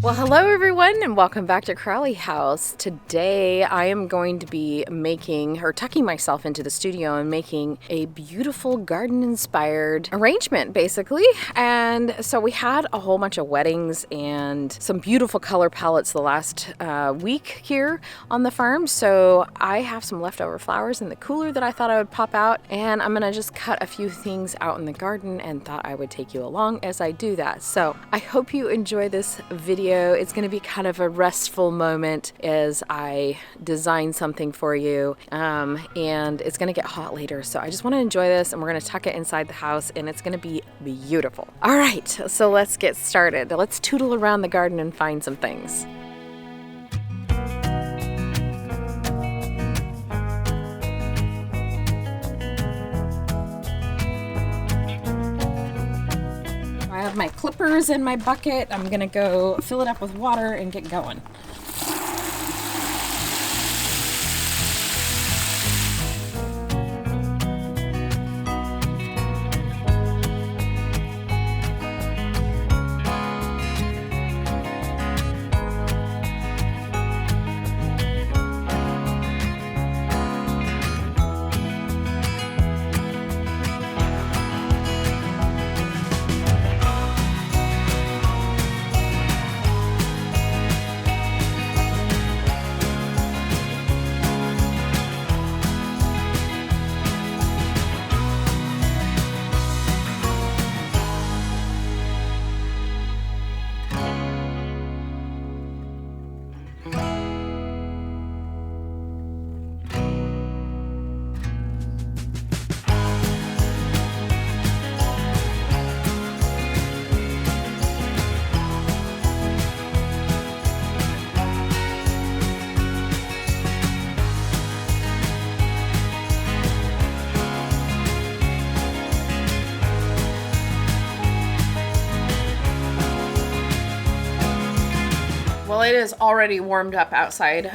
Well, hello everyone and welcome back to Crowley House. Today I am going to be making or tucking myself into the studio and making a beautiful garden inspired arrangement basically. And so we had a whole bunch of weddings and some beautiful color palettes the last week here on the farm. So I have some leftover flowers in the cooler that I thought I would pop out, and I'm gonna just cut a few things out in the garden and thought I would take you along as I do that. So I hope you enjoy this video. It's going to be kind of a restful moment as I design something for you, and it's going to get hot later, so I just want to enjoy this, and we're going to tuck it inside the house, and it's going to be beautiful. All right, so let's get started. Let's tootle around the garden and find some things. I have my clippers in my bucket. I'm gonna go fill it up with water and get going. Well, it is already warmed up outside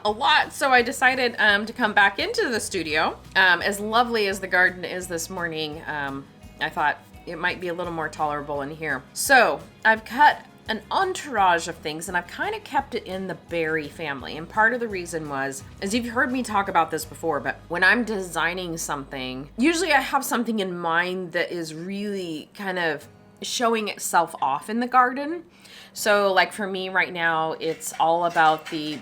a lot, so I decided to come back into the studio. As lovely as the garden is this morning, I thought it might be a little more tolerable in here. So I've cut an entourage of things, and I've kind of kept it in the berry family. And part of the reason was, as you've heard me talk about this before, but when I'm designing something, usually I have something in mind that is really kind of showing itself off in the garden. So like for me right now, it's all about the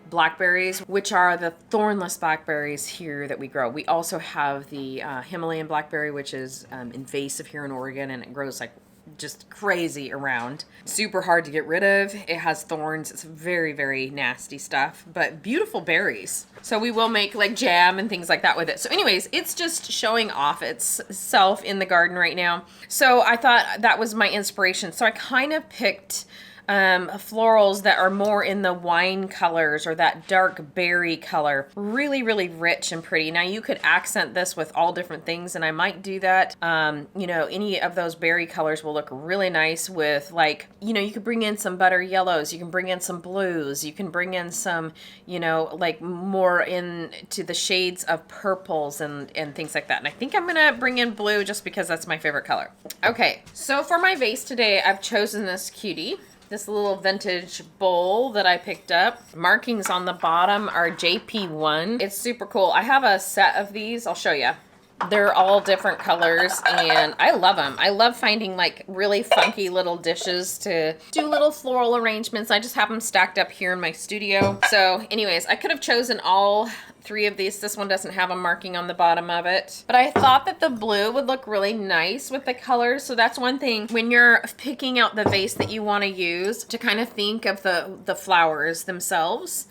blackberries, which are the thornless blackberries here that we grow. We also have the Himalayan blackberry, which is invasive here in Oregon, and it grows like just crazy around. Super hard to get rid of. It has thorns. It's very, very nasty stuff, but beautiful berries. So we will make like jam and things like that with it. So anyways, it's just showing off itself in the garden right now. So I thought that was my inspiration. So I kind of picked florals that are more in the wine colors or that dark berry color. Really, really rich and pretty. Now you could accent this with all different things, and I might do that. You know, any of those berry colors will look really nice with, like, you know, you could bring in some butter yellows, you can bring in some blues, you can bring in some, you know, like more into the shades of purples and things like that. And I think I'm gonna bring in blue just because that's my favorite color. Okay, so for my vase today, I've chosen this cutie. This little vintage bowl that I picked up. Markings on the bottom are JP1. It's super cool. I have a set of these. I'll show you. They're all different colors, and I love them. I love finding like really funky little dishes to do little floral arrangements. I just have them stacked up here in my studio. So anyways, I could have chosen all three of these. This one doesn't have a marking on the bottom of it, but I thought that the blue would look really nice with the colors. So that's one thing when you're picking out the vase that you want to use, to kind of think of the flowers themselves.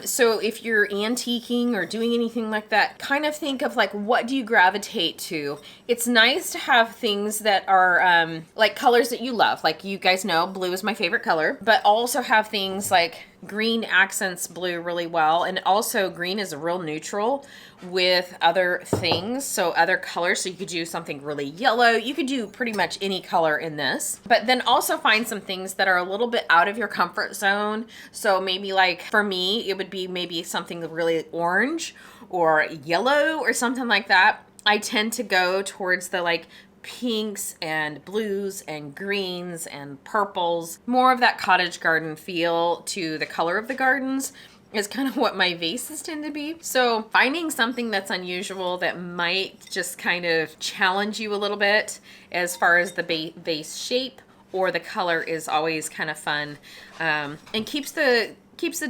So if you're antiquing or doing anything like that, kind of think of like, what do you gravitate to? It's nice to have things that are like colors that you love. Like, you guys know blue is my favorite color, but also have things like green accents blue really well, and also green is a real neutral with other things, so other colors. So you could do something really yellow, you could do pretty much any color in this, but then also find some things that are a little bit out of your comfort zone. So maybe, like for me, it would be maybe something really orange or yellow or something like that. I tend to go towards the like pinks and blues and greens and purples. More of that cottage garden feel to the color of the gardens is kind of what my vases tend to be. So finding something that's unusual that might just kind of challenge you a little bit as far as the vase shape or the color is always kind of fun, and keeps the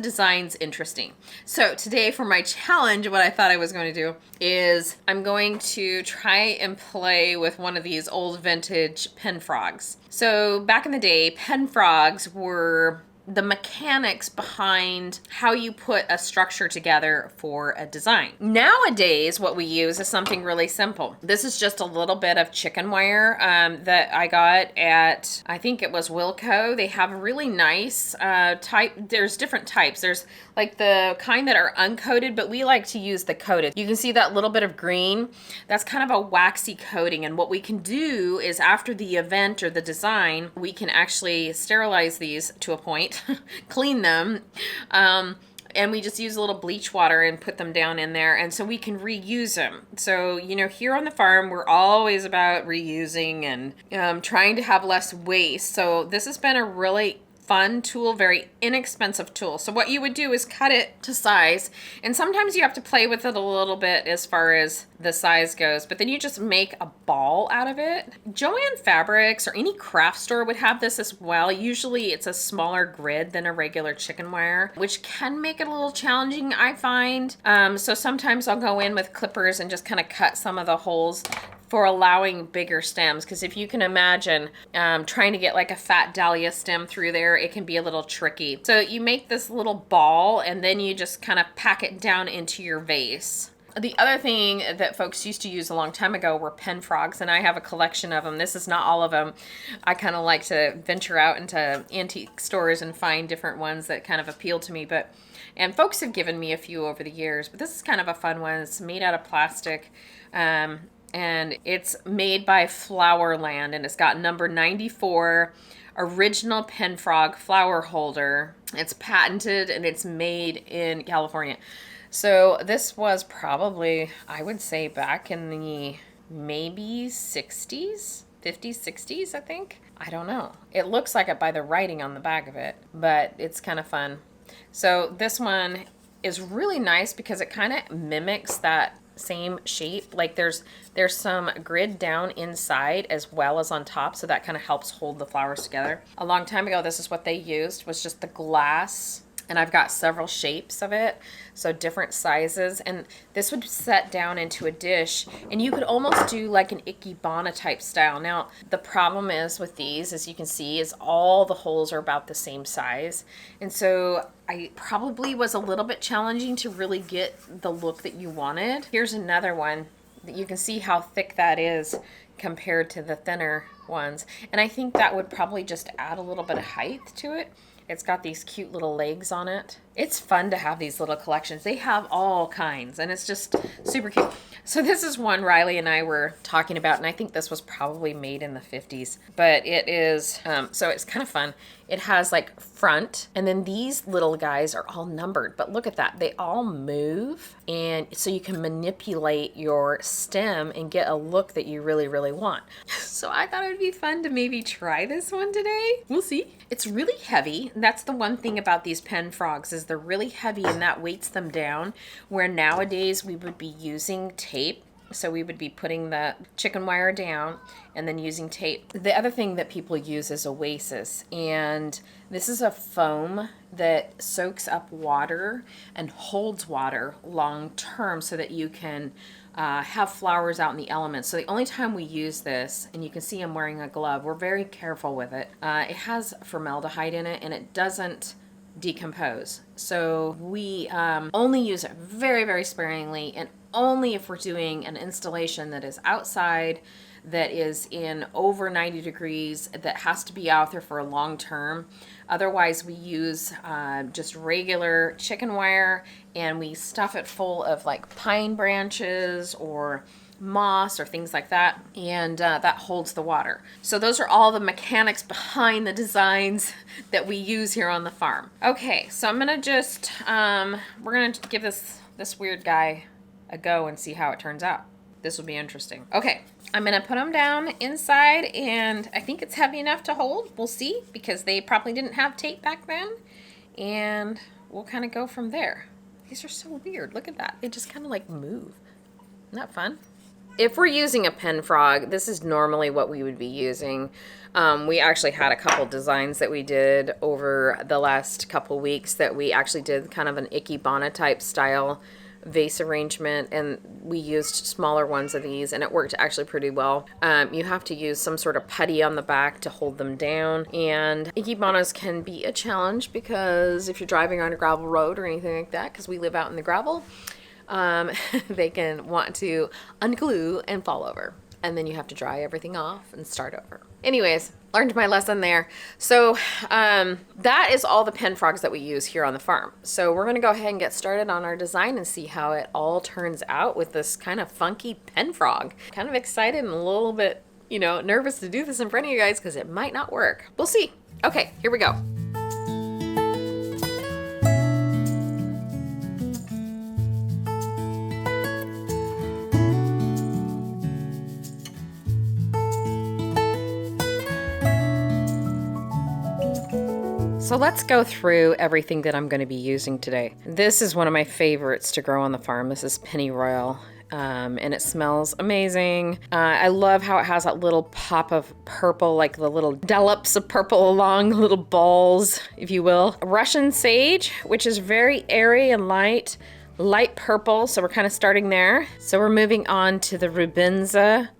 designs interesting. So today for my challenge, what I thought I was going to do is I'm going to try and play with one of these old vintage pen frogs. So back in the day, pen frogs were the mechanics behind how you put a structure together for a design. Nowadays, what we use is something really simple. This is just a little bit of chicken wire that I got at, I think it was Wilco. They have a really nice type. There's different types. There's like the kind that are uncoated, but we like to use the coated. You can see that little bit of green. That's kind of a waxy coating. And what we can do is after the event or the design, we can actually sterilize these to a point. Clean them, and we just use a little bleach water and put them down in there, and so we can reuse them. So, you know, here on the farm, we're always about reusing and trying to have less waste. So this has been a really fun tool, very inexpensive tool. So what you would do is cut it to size, and sometimes you have to play with it a little bit as far as the size goes, but then you just make a ball out of it. Joann Fabrics or any craft store would have this as well. Usually it's a smaller grid than a regular chicken wire, which can make it a little challenging, I find. So sometimes I'll go in with clippers and just kind of cut some of the holes for allowing bigger stems, because if you can imagine trying to get like a fat dahlia stem through there, it can be a little tricky. So you make this little ball and then you just kind of pack it down into your vase. The other thing that folks used to use a long time ago were pen frogs, and I have a collection of them. This is not all of them. I kind of like to venture out into antique stores and find different ones that kind of appeal to me, and folks have given me a few over the years, but this is kind of a fun one. It's made out of plastic. And it's made by Flowerland, and it's got number 94 original pen frog flower holder. It's patented and it's made in California. So this was probably, I would say, back in the maybe 60s, 50s, 60s, I think. I don't know. It looks like it by the writing on the back of it, but it's kind of fun. So this one is really nice because it kind of mimics that same shape. Like there's some grid down inside as well as on top, so that kind of helps hold the flowers together. A long time ago, this is what they used, was just the glass, and I've got several shapes of it, so different sizes, and this would set down into a dish, and you could almost do like an ikebana type style. Now the problem is with these, as you can see, is all the holes are about the same size, and so I probably was a little bit challenging to really get the look that you wanted. Here's another one that you can see how thick that is compared to the thinner ones, and I think that would probably just add a little bit of height to it. It's got these cute little legs on it. It's fun to have these little collections. They have all kinds, and it's just super cute. So this is one Riley and I were talking about, and I think this was probably made in the 50s, but it is, so it's kind of fun. It has like front, and then these little guys are all numbered, but look at that. They all move, and so you can manipulate your stem and get a look that you really, really want. So I thought it would be fun to maybe try this one today. We'll see. It's really heavy. That's the one thing about these pen frogs, is they're really heavy, and that weights them down, where nowadays we would be using tape. So we would be putting the chicken wire down and then using tape. The other thing that people use is oasis, and this is a foam that soaks up water and holds water long term so that you can have flowers out in the elements. So the only time we use this, and you can see I'm wearing a glove, we're very careful with it. It has formaldehyde in it, and it doesn't decompose. So we only use it very, very sparingly, and only if we're doing an installation that is outside, that is in over 90 degrees, that has to be out there for a long term. Otherwise, we use just regular chicken wire, and we stuff it full of like pine branches or moss or things like that, and that holds the water. So those are all the mechanics behind the designs that we use here on the farm. Okay, so I'm gonna just we're gonna give this weird guy a go and see how it turns out. This will be interesting. Okay, I'm gonna put them down inside, and I think it's heavy enough to hold. We'll see, because they probably didn't have tape back then, and we'll kind of go from there. These are so weird. Look at that. They just kind of like move. Isn't that fun? If we're using a pen frog, this is normally what we would be using. We actually had a couple designs that we did over the last couple weeks that we actually did kind of an ikebana type style vase arrangement, and we used smaller ones of these, and it worked actually pretty well. You have to use some sort of putty on the back to hold them down, and ikebanas can be a challenge because if you're driving on a gravel road or anything like that, because we live out in the gravel, they can want to unglue and fall over, and then you have to dry everything off and start over. Anyways, learned my lesson there. So that is all the pen frogs that we use here on the farm. So we're gonna go ahead and get started on our design and see how it all turns out with this kind of funky pen frog. Kind of excited and a little bit, you know, nervous to do this in front of you guys because it might not work. We'll see. Okay, here we go. So let's go through everything that I'm going to be using today. This is one of my favorites to grow on the farm. This is Pennyroyal, and it smells amazing. I love how it has that little pop of purple, like the little dollops of purple along, little balls, if you will. Russian sage, which is very airy and light purple, so we're kind of starting there. So we're moving on to the Rubenza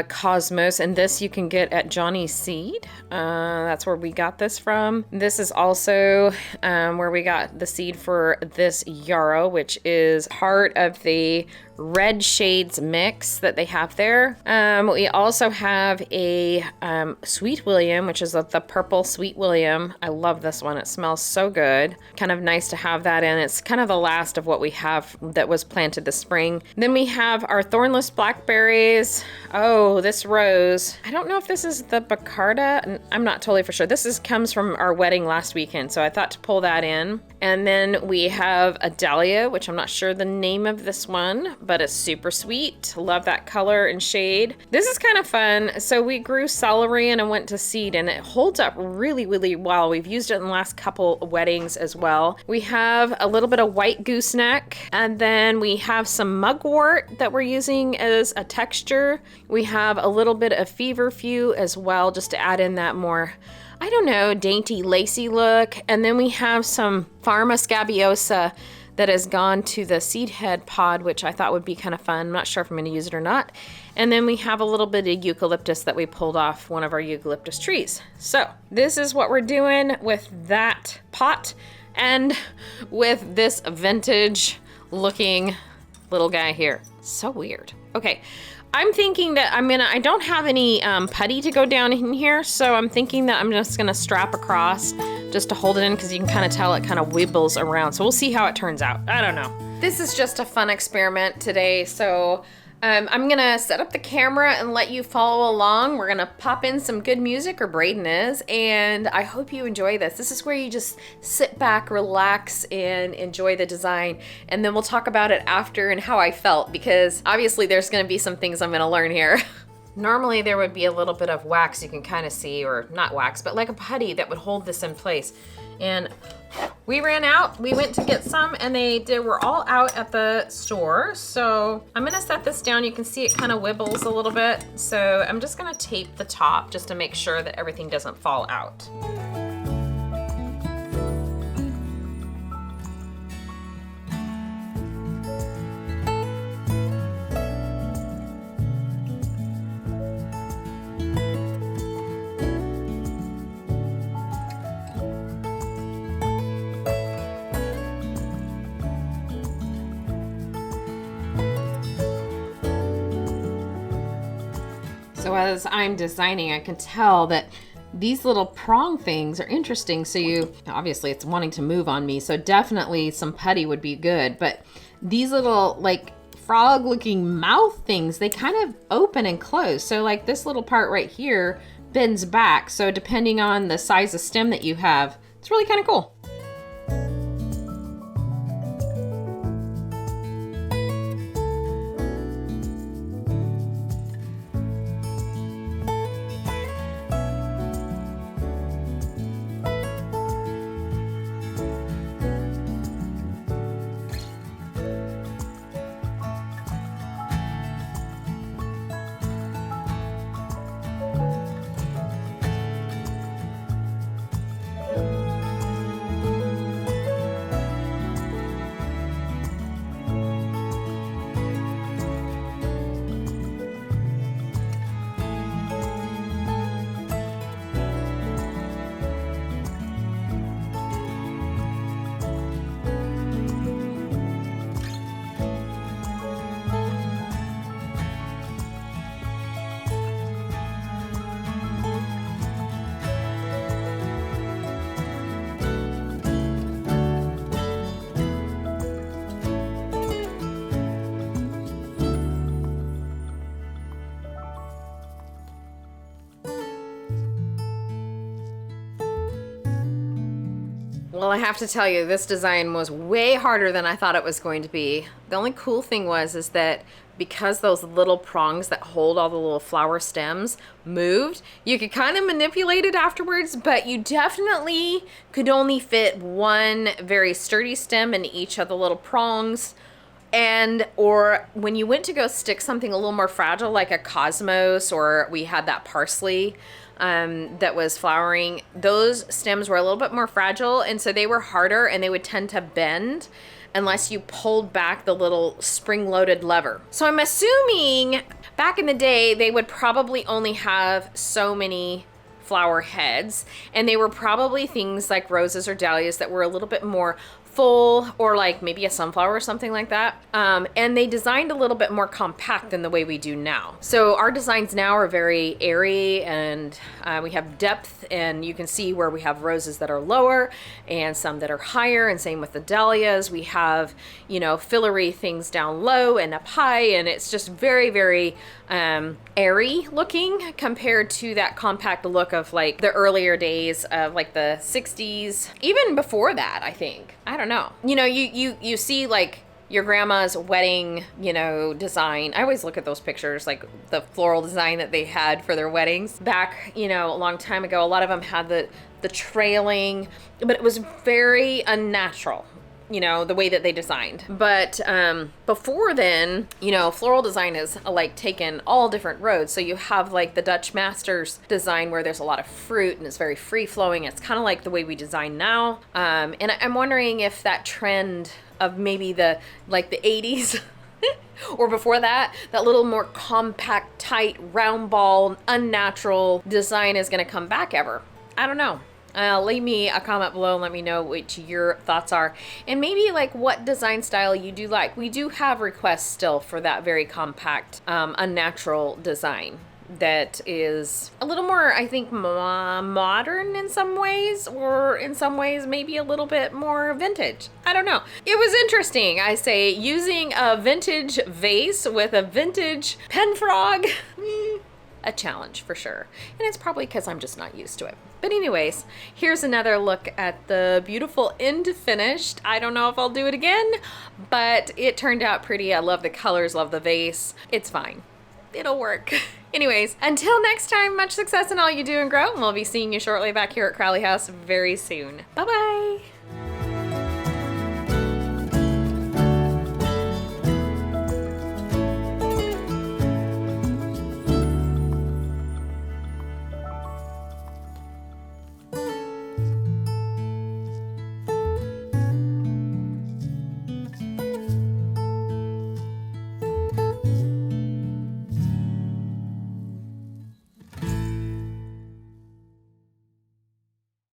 Cosmos, and this you can get at Johnny's Seed. That's where we got this from. This is also where we got the seed for this Yarrow, which is part of the red shades mix that they have there. We also have a Sweet William, which is the purple Sweet William. I love this one. It smells so good. Kind of nice to have that in. It's kind of the last of what we have that was planted this spring. Then we have our thornless blackberries. Oh, this rose. I don't know if this is the Bacarda. I'm not totally for sure. This comes from our wedding last weekend, so I thought to pull that in. And then we have a dahlia, which I'm not sure the name of this one, but it's super sweet. Love that color and shade. This is kind of fun. So we grew celery and I went to seed, and it holds up really, really well. We've used it in the last couple weddings as well. We have a little bit of white gooseneck, and then we have some mugwort that we're using as a texture. We have a little bit of feverfew as well, just to add in that more, I don't know, dainty, lacy look. And then we have some Pharma scabiosa that has gone to the seed head pod, which I thought would be kind of fun. I'm not sure if I'm going to use it or not. And then we have a little bit of eucalyptus that we pulled off one of our eucalyptus trees. So this is what we're doing with that pot and with this vintage looking little guy here. So weird. Okay. I'm thinking that I don't have any putty to go down in here, so I'm thinking that I'm just gonna strap across just to hold it in, because you can kind of tell it kind of wibbles around. So we'll see how it turns out. I don't know. This is just a fun experiment today, so I'm gonna set up the camera and let you follow along. We're gonna pop in some good music, or Braden is, and I hope you enjoy this. This is where you just sit back, relax, and enjoy the design, and then we'll talk about it after and how I felt, because obviously there's gonna be some things I'm gonna learn here. Normally there would be a little bit of wax you can kind of see, or not wax, but like a putty that would hold this in place. And we ran out, we went to get some, and we're all out at the store. So I'm gonna set this down. You can see it kind of wibbles a little bit. So I'm just gonna tape the top just to make sure that everything doesn't fall out. So as I'm designing, I can tell that these little prong things are interesting. So obviously it's wanting to move on me, so definitely some putty would be good. But these little like frog looking mouth things, they kind of open and close. So like this little part right here bends back. So depending on the size of stem that you have, it's really kind of cool. Well, I have to tell you, this design was way harder than I thought it was going to be. The only cool thing is that because those little prongs that hold all the little flower stems moved, you could kind of manipulate it afterwards, but you definitely could only fit one very sturdy stem in each of the little prongs. Or when you went to go stick something a little more fragile, like a cosmos, or we had that parsley that was flowering, those stems were a little bit more fragile, and so they were harder and they would tend to bend unless you pulled back the little spring-loaded lever. So I'm assuming back in the day, they would probably only have so many flower heads, and they were probably things like roses or dahlias that were a little bit more full, or like maybe a sunflower or something like that. And they designed a little bit more compact than the way we do now. So our designs now are very airy, and we have depth, and you can see where we have roses that are lower and some that are higher, and same with the dahlias. We have, you know, fillery things down low and up high, and it's just very, very airy looking compared to that compact look of like the earlier days of like the 60s, even before that, I think. I don't know. You know, you see like your grandma's wedding, you know, design. I always look at those pictures, like the floral design that they had for their weddings back, you know, a long time ago. A lot of them had the trailing, but it was very unnatural, you know, the way that they designed. But before then, you know, floral design is like taken all different roads. So you have like the Dutch Masters design where there's a lot of fruit and it's very free flowing. It's kind of like the way we design now. And I'm wondering if that trend of maybe the 80s or before that, that little more compact, tight, round ball, unnatural design is going to come back ever. I don't know. Leave me a comment below and let me know what your thoughts are, and maybe like what design style you do like. We do have requests still for that very compact, unnatural design that is a little more, I think, modern in some ways, or in some ways maybe a little bit more vintage. I don't know. It was interesting, I say, using a vintage vase with a vintage pen frog. A challenge for sure. And it's probably because I'm just not used to it. But anyways, here's another look at the beautiful end finished. I don't know if I'll do it again, but it turned out pretty. I love the colors, love the vase. It's fine. It'll work. Anyways, until next time, much success in all you do and grow. And we'll be seeing you shortly back here at Crowley House very soon. Bye-bye.